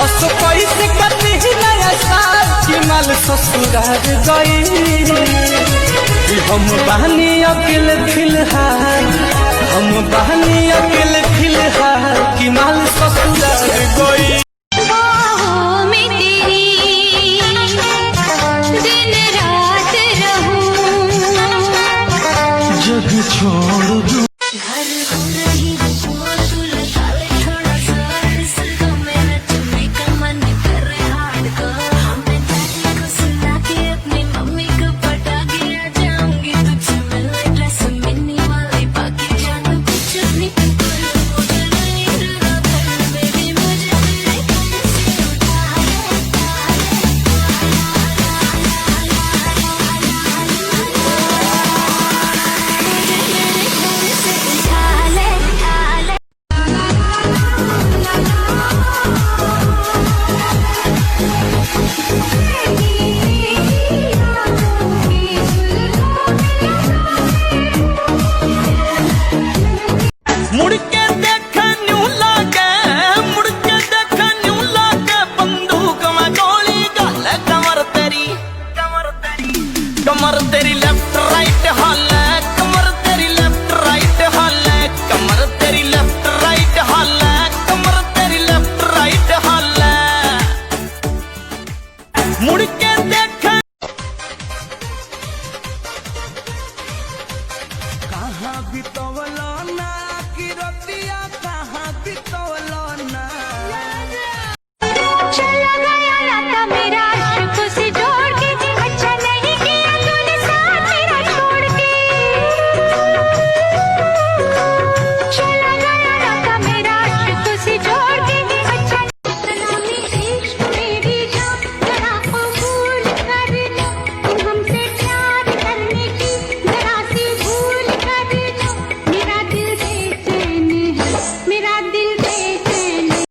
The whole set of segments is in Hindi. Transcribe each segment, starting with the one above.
असो कैसे कटी नया साल की माल ससुराल गई। हम बहनी अकेले फिलहाल, हम बहनी अकेले फिलहाल की माल ससुराल गई। जग छोड़ दूं कमर तेरी लेफ्ट राइट हाल है, कमर तेरी लेफ्ट राइट हाल है, कमर तेरी लेफ्ट राइट हाल है, कमर तेरी लेफ्ट राइट हाल है। मुड़ के देख कहाँ बितवलो ना कि रतिया, कहाँ बितवलो ना। चला गया नाता मेरा आशिकों से जोड़ के, अच्छा नहीं किया तूने साथ मेरा छोड़ के। चला गया नाता मेरा आशिकों से जोड़ के, अच्छा मेरी जान जरा कबूल कर लो, तुम हमसे प्यार करने की जरा सी भूल कर लो। मेरा दिल बेचैन है, मेरा दिल बेचैन है।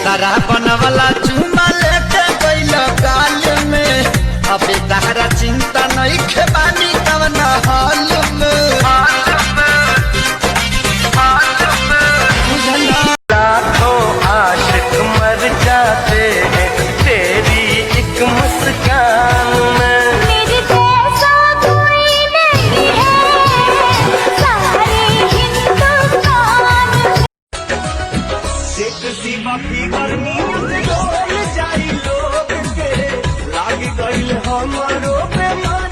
तारा बनवाला चुमा लेके गइल गाल में, अबे तहरा चिंता नहीं खेबानी कवन हाल में। लाखों आशिक मर जाते हैं तेरी एक मुस्कान में। मेरे जैसा कोई नहीं है सारे हिंदुस्तान में। सेक्सी बाकी गर्मी डोल जाई लोग के, लाग गइल हमरो पे मन।